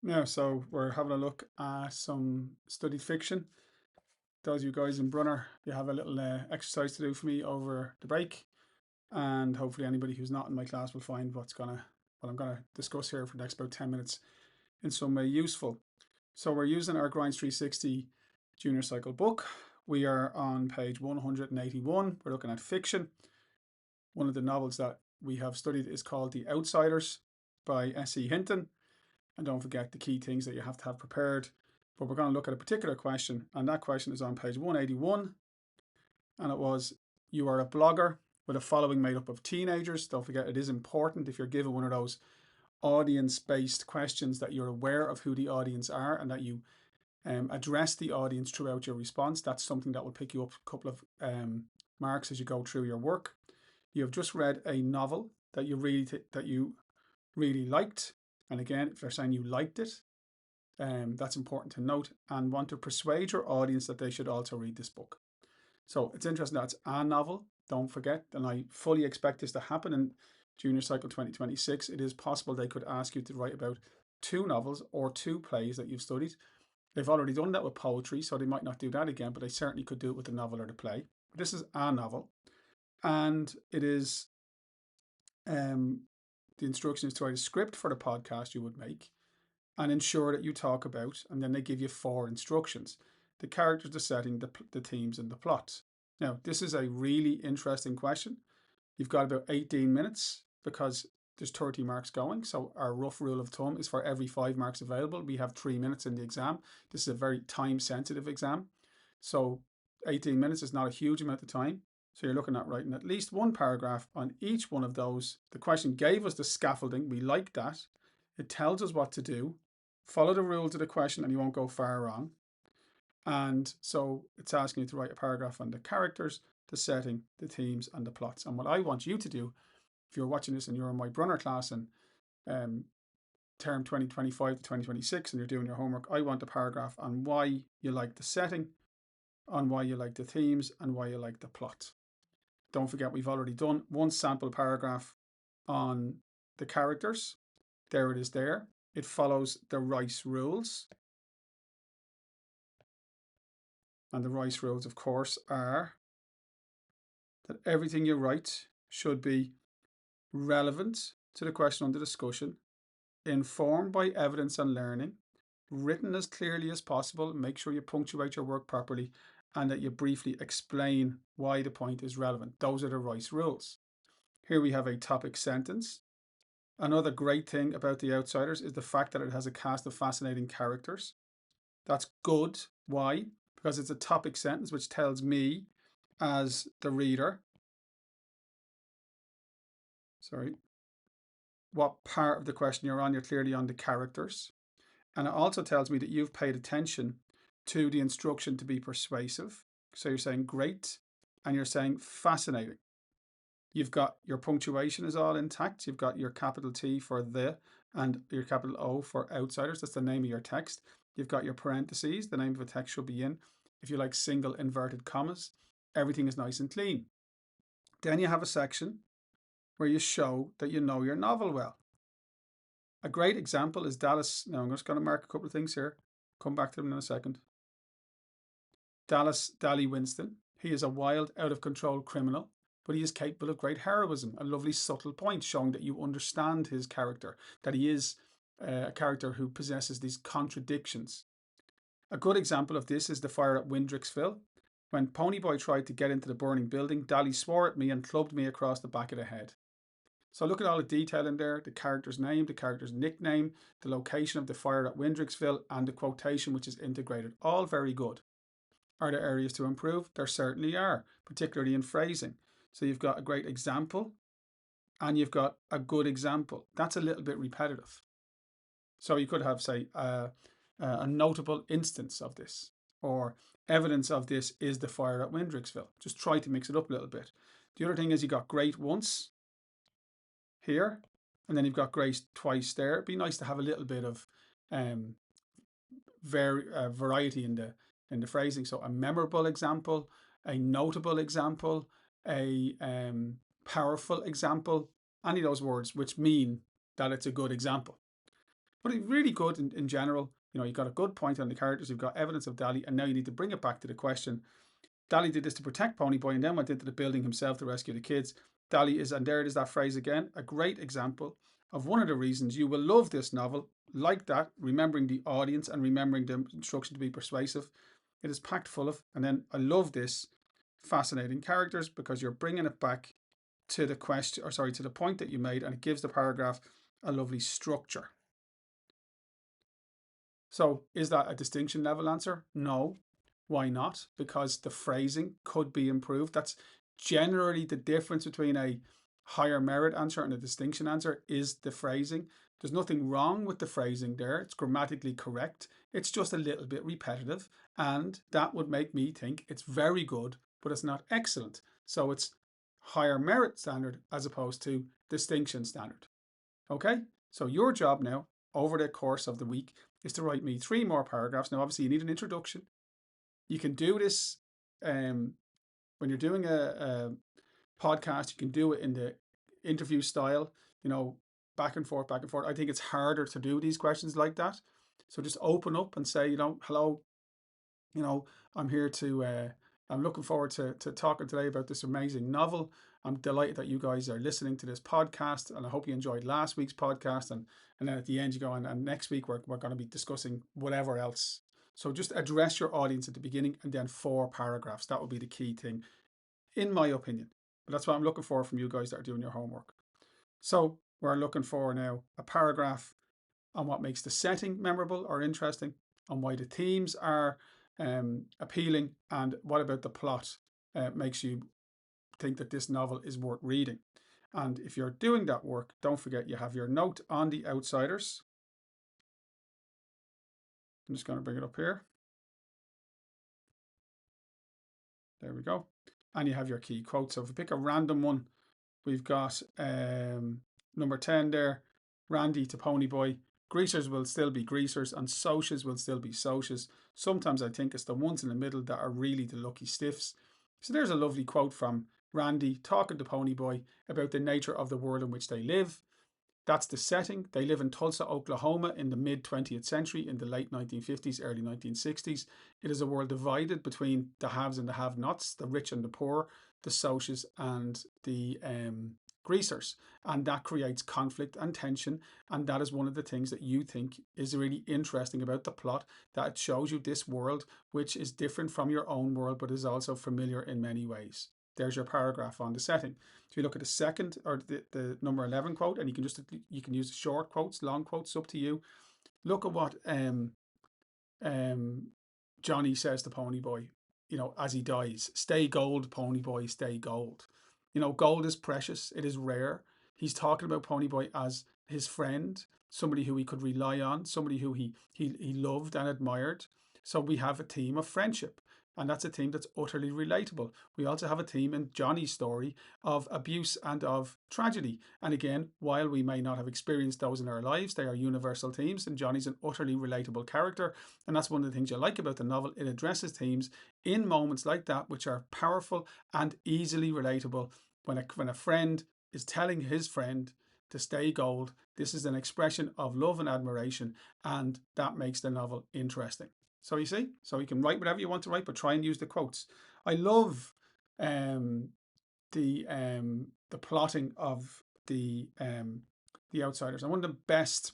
Yeah, so we're having a look at some studied fiction. Those of you guys in Brunner, you have a little exercise to do for me over the break, and hopefully anybody who's not in my class will find what I'm gonna discuss here for the next about 10 minutes in some way useful. So we're using our Grinds 360 Junior Cycle book. We are on page 181. We're looking at fiction. One of the novels that we have studied is called The Outsiders by S.E. Hinton. And don't forget the key things that you have to have prepared. But we're going to look at a particular question, and that question is on page 181. And it was, you are a blogger with a following made up of teenagers. Don't forget, it is important if you're given one of those audience based questions that you're aware of who the audience are and that you address the audience throughout your response. That's something that will pick you up a couple of marks as you go through your work. You have just read a novel that you really liked. And again, if they're saying you liked it, that's important to note, and want to persuade your audience that they should also read this book. So it's interesting that it's a novel, don't forget, and I fully expect this to happen in Junior Cycle 2026. It is possible they could ask you to write about two novels or two plays that you've studied. They've already done that with poetry, so they might not do that again, but they certainly could do it with the novel or the play. This is a novel, and it is the instruction is to write a script for the podcast you would make and ensure that you talk about, and then they give you four instructions: the characters, the setting, the themes, and the plot. Now, this is a really interesting question. You've got about 18 minutes because there's 30 marks going. So our rough rule of thumb is for every 5 marks available, we have 3 minutes in the exam. This is a very time sensitive exam. So 18 minutes is not a huge amount of time. So you're looking at writing at least one paragraph on each one of those. The question gave us the scaffolding. We like that. It tells us what to do. Follow the rules of the question and you won't go far wrong. And so it's asking you to write a paragraph on the characters, the setting, the themes, and the plots. And what I want you to do, if you're watching this and you're in my Brunner class in term 2025 to 2026 and you're doing your homework, I want a paragraph on why you like the setting, on why you like the themes, and why you like the plot. Don't forget, we've already done one sample paragraph on the characters. There it is there. It follows the Rice rules. And the Rice rules, of course, are that everything you write should be relevant to the question under discussion, informed by evidence and learning, written as clearly as possible, make sure you punctuate your work properly, and that you briefly explain why the point is relevant. Those are the Rice rules. Here we have a topic sentence. Another great thing about The Outsiders is the fact that it has a cast of fascinating characters. That's good. Why? Because it's a topic sentence which tells me as the reader, what part of the question you're on. You're clearly on the characters. And it also tells me that you've paid attention to the instruction to be persuasive. So you're saying great and you're saying fascinating. You've got your punctuation is all intact. You've got your capital T for the and your capital O for outsiders. That's the name of your text. You've got your parentheses. The name of a text should be in. If you like single inverted commas, everything is nice and clean. Then you have a section where you show that you know your novel well. A great example is Dallas. Now I'm just going to mark a couple of things here. Come back to them in a second. Dallas Dally Winston. He is a wild, out of control criminal, but he is capable of great heroism. A lovely subtle point showing that you understand his character, that he is a character who possesses these contradictions. A good example of this is the fire at Windrixville. When Ponyboy tried to get into the burning building, Dally swore at me and clubbed me across the back of the head. So look at all the detail in there, the character's name, the character's nickname, the location of the fire at Windrixville, and the quotation which is integrated. All very good. Are there areas to improve? There certainly are, particularly in phrasing. So you've got a great example and you've got a good example. That's a little bit repetitive. So you could have, say, a notable instance of this, or evidence of this is the fire at Windrixville. Just try to mix it up a little bit. The other thing is you got great once here, and then you've got great twice there. It'd be nice to have a little bit of variety in the phrasing. So a memorable example, a notable example, a powerful example, any of those words which mean that it's a good example. But it's really good in general. You've got a good point on the characters, you've got evidence of Dali, and now you need to bring it back to the question. Dali did this to protect Ponyboy and then went into the building himself to rescue the kids. Dali is, and there it is, that phrase again, a great example of one of the reasons you will love this novel, like that, remembering the audience and remembering the instruction to be persuasive. It is packed full of, and then I love this, fascinating characters, because you're bringing it back to the question, or sorry, to the point that you made, and it gives the paragraph a lovely structure. So is that a distinction level answer? No. Why not? Because the phrasing could be improved. That's generally the difference between a higher merit answer and a distinction answer, is the phrasing. There's nothing wrong with the phrasing there. It's grammatically correct. It's just a little bit repetitive, and that would make me think it's very good, but it's not excellent. So it's higher merit standard as opposed to distinction standard. Okay? So your job now, over the course of the week, is to write me 3 more paragraphs. Now, obviously, you need an introduction. You can do this when you're doing a podcast. You can do it in the interview style, back and forth, back and forth. I think it's harder to do these questions like that. So just open up and say, hello, I'm here to, I'm looking forward to talking today about this amazing novel. I'm delighted that you guys are listening to this podcast, and I hope you enjoyed last week's podcast. And then at the end, you go, and next week we're going to be discussing whatever else. So just address your audience at the beginning, and then 4 paragraphs. That would be the key thing, in my opinion. But that's what I'm looking for from you guys that are doing your homework. So we're looking for now a paragraph on what makes the setting memorable or interesting, on why the themes are appealing, and what about the plot makes you think that this novel is worth reading. And if you're doing that work, don't forget you have your note on the outsiders. I'm just going to bring it up here. There we go. And you have your key quote. So if we pick a random one, we've got number 10 there, Randy to Ponyboy. Greasers will still be greasers and socias will still be socias. Sometimes I think it's the ones in the middle that are really the lucky stiffs. So there's a lovely quote from Randy talking to Ponyboy about the nature of the world in which they live. That's the setting. They live in Tulsa, Oklahoma in the mid 20th century, in the late 1950s, early 1960s. It is a world divided between the haves and the have-nots, the rich and the poor, the socias and the greasers. And that creates conflict and tension. And that is one of the things that you think is really interesting about the plot, that it shows you this world, which is different from your own world, but is also familiar in many ways. There's your paragraph on the setting. So you look at the second, or the number 11 quote, and you can use short quotes, long quotes, up to you. Look at what Johnny says to Ponyboy, as he dies. Stay gold, Ponyboy, stay gold. Gold is precious. It is rare. He's talking about Ponyboy as his friend, somebody who he could rely on, somebody who he loved and admired. So we have a theme of friendship. And that's a theme that's utterly relatable. We also have a theme in Johnny's story of abuse and of tragedy. And again, while we may not have experienced those in our lives, they are universal themes, and Johnny's an utterly relatable character. And that's one of the things you like about the novel. It addresses themes in moments like that, which are powerful and easily relatable. When a friend is telling his friend to stay gold, this is an expression of love and admiration, and that makes the novel interesting. So you see, so you can write whatever you want to write, but try and use the quotes. I love the plotting of the outsiders, and one of the best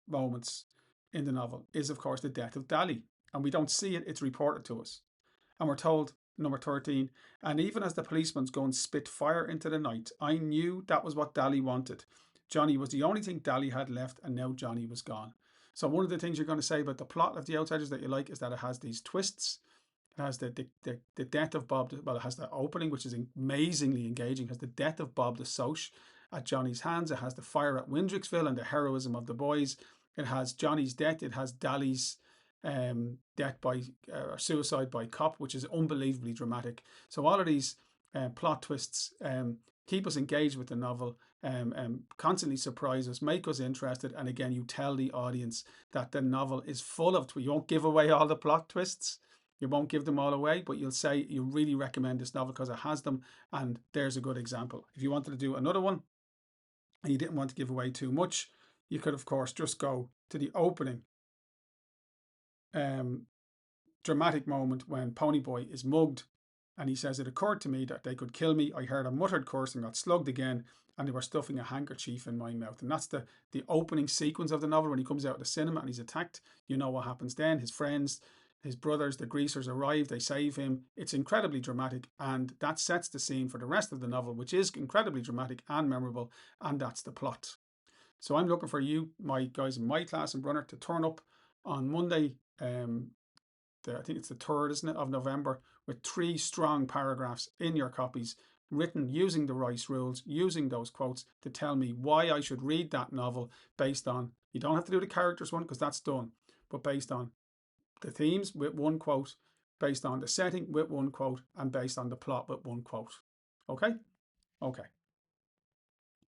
moments in the novel is, of course, the death of Dali, and we don't see it; it's reported to us, and we're told, number 13, and even as the policeman's gun spit fire into the night, I knew that was what Dali wanted. Johnny was the only thing Dali had left, and now Johnny was gone. So one of the things you're going to say about the plot of The Outsiders that you like is that it has these twists. It has the death of Bob. Well, it has the opening, which is amazingly engaging. It has the death of Bob the Soch at Johnny's hands. It has the fire at Windricksville and the heroism of the boys. It has Johnny's death. It has Dali's death by suicide by cop, which is unbelievably dramatic. So all of these plot twists keep us engaged with the novel, constantly surprise us, make us interested, and again, you tell the audience that the novel is full of twists. You won't give away all the plot twists, you won't give them all away, but you'll say you really recommend this novel because it has them, and there's a good example. If you wanted to do another one and you didn't want to give away too much, you could, of course, just go to the opening dramatic moment when Ponyboy is mugged, and he says, "It occurred to me that they could kill me. I heard a muttered curse and got slugged again, and they were stuffing a handkerchief in my mouth." And that's the opening sequence of the novel when he comes out of the cinema and he's attacked. You know what happens then. His friends, his brothers, the greasers arrive, they save him. It's incredibly dramatic, and that sets the scene for the rest of the novel, which is incredibly dramatic and memorable, and that's the plot. So I'm looking for you, my guys in my class and Brunner, to turn up on Monday, I think it's the 3rd, isn't it, of November, with 3 strong paragraphs in your copies, written using the Rice rules, using those quotes to tell me why I should read that novel based on, you don't have to do the characters one because that's done, but based on the themes with 1 quote, based on the setting with 1 quote, and based on the plot with 1 quote. Okay? Okay.